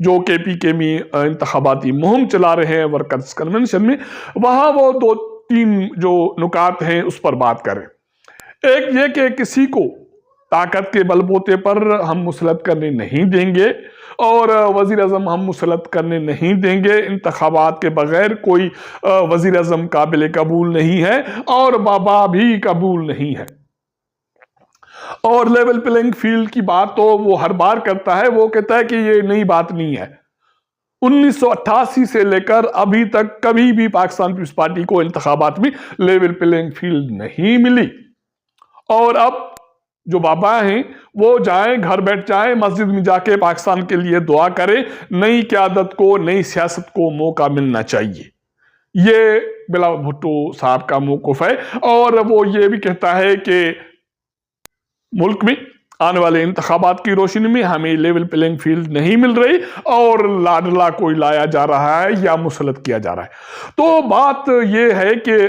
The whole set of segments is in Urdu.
جو کے پی کے میں انتخاباتی مہم چلا رہے ہیں ورکرز کنونشن میں، وہاں وہ 2-3 جو نکات ہیں اس پر بات کریں۔ ایک یہ کہ کسی کو طاقت کے بل بوتے پر ہم مسلط کرنے نہیں دیں گے، اور وزیر اعظم ہم مسلط کرنے نہیں دیں گے۔ انتخابات کے بغیر کوئی وزیر اعظم قابل قبول نہیں ہے اور بابا بھی قبول نہیں ہے۔ اور لیول پلینگ فیلڈ کی بات تو وہ ہر بار کرتا ہے، وہ کہتا ہے کہ یہ نئی بات نہیں ہے۔ 1988 سے لے کر ابھی تک کبھی بھی پاکستان پیپلز پارٹی کو انتخابات میں لیول پلینگ فیلڈ نہیں ملی، اور اب جو بابا ہیں وہ جائیں، گھر بیٹھ جائیں، مسجد میں جا کے پاکستان کے لیے دعا کریں، نئی قیادت کو، نئی سیاست کو موقع ملنا چاہیے۔ یہ بلاول بھٹو صاحب کا موقف ہے، اور وہ یہ بھی کہتا ہے کہ ملک میں آنے والے انتخابات کی روشنی میں ہمیں لیول پلینگ فیلڈ نہیں مل رہی اور لاڈلا کوئی لایا جا رہا ہے یا مسلط کیا جا رہا ہے۔ تو بات یہ ہے کہ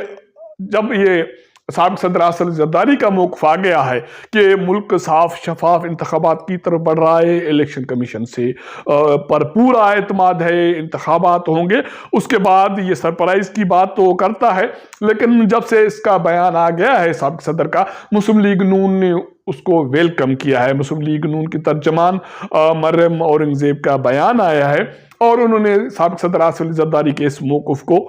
جب یہ سابق صدر اسد زرداری کا موقف آ گیا ہے کہ ملک صاف شفاف انتخابات کی طرف بڑھ رہا ہے، الیکشن کمیشن سے پر پورا اعتماد ہے، انتخابات ہوں گے، اس کے بعد یہ سرپرائز کی بات تو کرتا ہے، لیکن جب سے اس کا بیان آ گیا ہے سابق صدر کا، مسلم لیگ نون نے اس کو ویلکم کیا ہے۔ مسلم لیگ نون کی ترجمان مریم اورنگزیب کا بیان آیا ہے، اور انہوں نے سابق صدر اسد زرداری کے اس موقف کو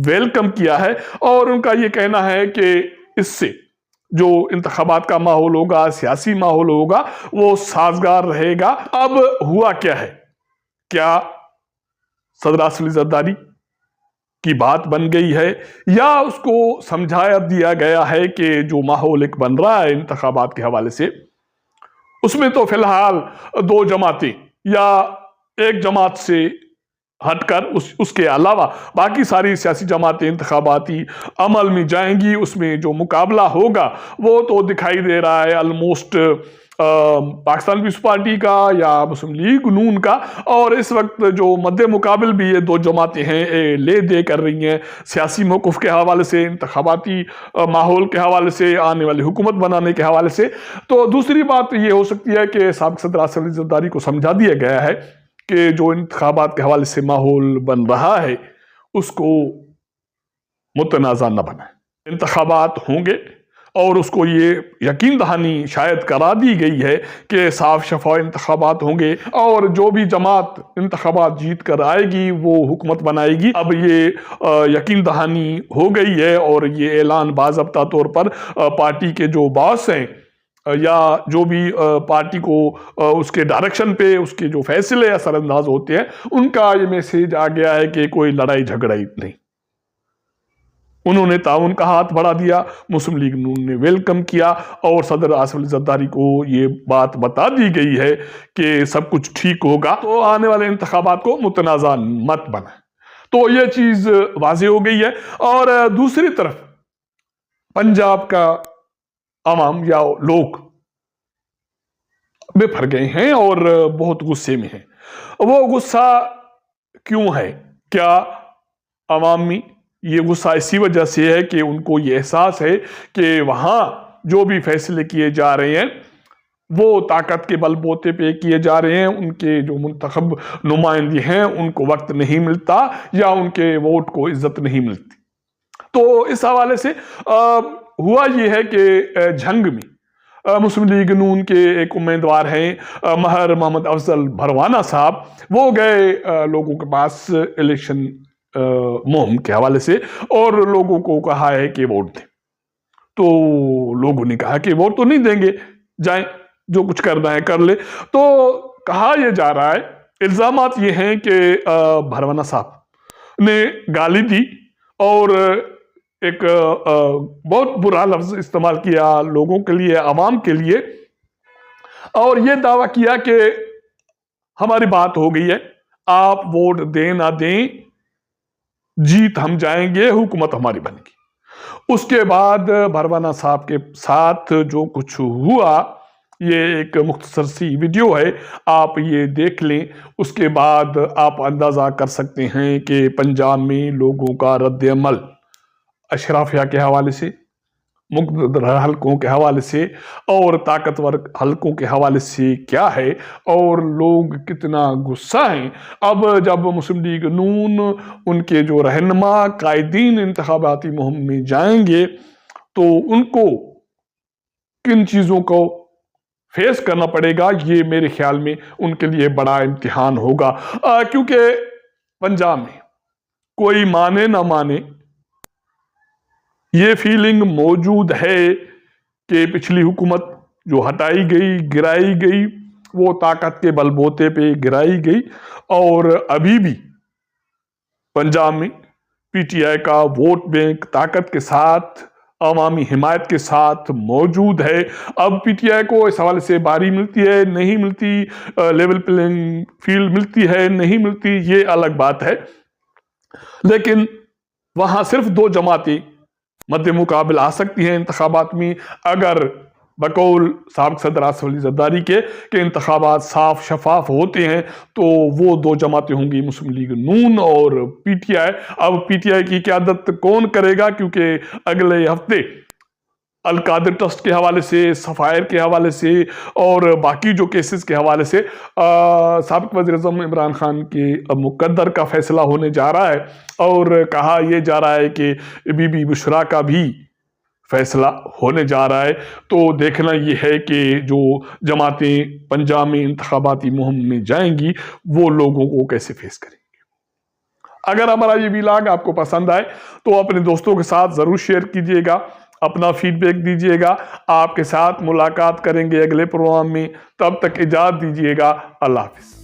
ویلکم کیا ہے، اور ان کا یہ کہنا ہے کہ اس سے جو انتخابات کا ماحول ہوگا، سیاسی ماحول ہوگا، وہ سازگار رہے گا۔ اب ہوا کیا ہے؟ کیا صدر اسد زرداری کی بات بن گئی ہے، یا اس کو سمجھایا دیا گیا ہے کہ جو ماحول ایک بن رہا ہے انتخابات کے حوالے سے، اس میں تو فی الحال 2 جماعتیں یا ایک جماعت سے ہٹ کر اس کے علاوہ باقی ساری سیاسی جماعتیں انتخاباتی عمل میں جائیں گی، اس میں جو مقابلہ ہوگا وہ تو دکھائی دے رہا ہے آلموسٹ پاکستان پیپلز پارٹی کا یا مسلم لیگ نون کا، اور اس وقت جو مد مقابل بھی یہ 2 جماعتیں ہیں لے دے کر رہی ہیں سیاسی موقف کے حوالے سے، انتخاباتی ماحول کے حوالے سے، آنے والی حکومت بنانے کے حوالے سے۔ تو دوسری بات یہ ہو سکتی ہے کہ سابق صدر اسد زرداری کو سمجھا دیا گیا ہے کہ جو انتخابات کے حوالے سے ماحول بن رہا ہے اس کو متنازع نہ بنائے۔ انتخابات ہوں گے، اور اس کو یہ یقین دہانی شاید کرا دی گئی ہے کہ صاف شفاف انتخابات ہوں گے، اور جو بھی جماعت انتخابات جیت کر آئے گی وہ حکومت بنائے گی۔ اب یہ یقین دہانی ہو گئی ہے، اور یہ اعلان باضابطہ طور پر پارٹی کے جو باس ہیں یا جو بھی پارٹی کو اس کے ڈائریکشن پہ اس کے جو فیصلے اثر انداز ہوتے ہیں، ان کا یہ میسیج آ گیا ہے کہ کوئی لڑائی جھگڑا نہیں۔ انہوں نے تعاون کا ہاتھ بڑھا دیا، مسلم لیگ نون نے ویلکم کیا، اور صدر اسد زرداری کو یہ بات بتا دی گئی ہے کہ سب کچھ ٹھیک ہوگا، تو آنے والے انتخابات کو متنازع مت بنائیں۔ تو یہ چیز واضح ہو گئی ہے۔ اور دوسری طرف پنجاب کا عوام یا لوگ بفر گئے ہیں اور بہت غصے میں ہیں۔ وہ غصہ کیوں ہے؟ کیا عوام میں یہ غصہ اسی وجہ سے ہے کہ ان کو یہ احساس ہے کہ وہاں جو بھی فیصلے کیے جا رہے ہیں وہ طاقت کے بل بوتے پہ کیے جا رہے ہیں، ان کے جو منتخب نمائندے ہیں ان کو وقت نہیں ملتا یا ان کے ووٹ کو عزت نہیں ملتی؟ تو اس حوالے سے ہوا یہ ہے کہ جھنگ میں مسلم لیگ نون کے ایک امیدوار ہیں مہر محمد افضل بھروانہ صاحب، وہ گئے لوگوں کے پاس الیکشن مہم کے حوالے سے اور لوگوں کو کہا ہے کہ ووٹ دیں۔ تو لوگوں نے کہا کہ ووٹ تو نہیں دیں گے، جائیں جو کچھ کرنا ہے کر لے۔ تو کہا یہ جا رہا ہے، الزامات یہ ہیں کہ بھروانہ صاحب نے گالی دی اور ایک بہت برا لفظ استعمال کیا لوگوں کے لیے، عوام کے لیے، اور یہ دعویٰ کیا کہ ہماری بات ہو گئی ہے، آپ ووٹ دیں نہ دیں، جیت ہم جائیں گے، حکومت ہماری بنے گی۔ اس کے بعد بھروانہ صاحب کے ساتھ جو کچھ ہوا، یہ ایک مختصر سی ویڈیو ہے، آپ یہ دیکھ لیں، اس کے بعد آپ اندازہ کر سکتے ہیں کہ پنجاب میں لوگوں کا رد عمل اشرافیہ کے حوالے سے، مقتدر حلقوں کے حوالے سے اور طاقتور حلقوں کے حوالے سے کیا ہے اور لوگ کتنا غصہ ہیں۔ اب جب مسلم لیگ نون ان کے جو رہنما قائدین انتخاباتی مہم میں جائیں گے تو ان کو کن چیزوں کو فیس کرنا پڑے گا، یہ میرے خیال میں ان کے لیے بڑا امتحان ہوگا، کیونکہ پنجاب میں کوئی مانے نہ مانے یہ فیلنگ موجود ہے کہ پچھلی حکومت جو ہٹائی گئی، گرائی گئی، وہ طاقت کے بل بوتے پہ گرائی گئی، اور ابھی بھی پنجاب میں پی ٹی آئی کا ووٹ بینک طاقت کے ساتھ، عوامی حمایت کے ساتھ موجود ہے۔ اب پی ٹی آئی کو اس حوالے سے باری ملتی ہے نہیں ملتی، لیول پلینگ فیلڈ ملتی ہے نہیں ملتی، یہ الگ بات ہے، لیکن وہاں صرف 2 جماعتیں مد مقابل آ سکتی ہیں انتخابات میں، اگر بقول سابق صدر آصف علی زرداری کے کہ انتخابات صاف شفاف ہوتے ہیں تو وہ 2 جماعتیں ہوں گی، مسلم لیگ نون اور پی ٹی آئی۔ اب پی ٹی آئی کی قیادت کون کرے گا، کیونکہ اگلے ہفتے القادر ٹرسٹ کے حوالے سے، سفائر کے حوالے سے اور باقی جو کیسز کے حوالے سے سابق وزیر اعظم عمران خان کے مقدر کا فیصلہ ہونے جا رہا ہے، اور کہا یہ جا رہا ہے کہ بی بی بشرا کا بھی فیصلہ ہونے جا رہا ہے۔ تو دیکھنا یہ ہے کہ جو جماعتیں پنجاب میں انتخاباتی مہم میں جائیں گی وہ لوگوں کو کیسے فیس کریں گے۔ اگر ہمارا یہ ویلاگ آپ کو پسند آئے تو اپنے دوستوں کے ساتھ ضرور شیئر کیجئے گا، اپنا فیڈ بیک دیجئے گا۔ آپ کے ساتھ ملاقات کریں گے اگلے پروگرام میں، تب تک اجازت دیجئے گا۔ اللہ حافظ۔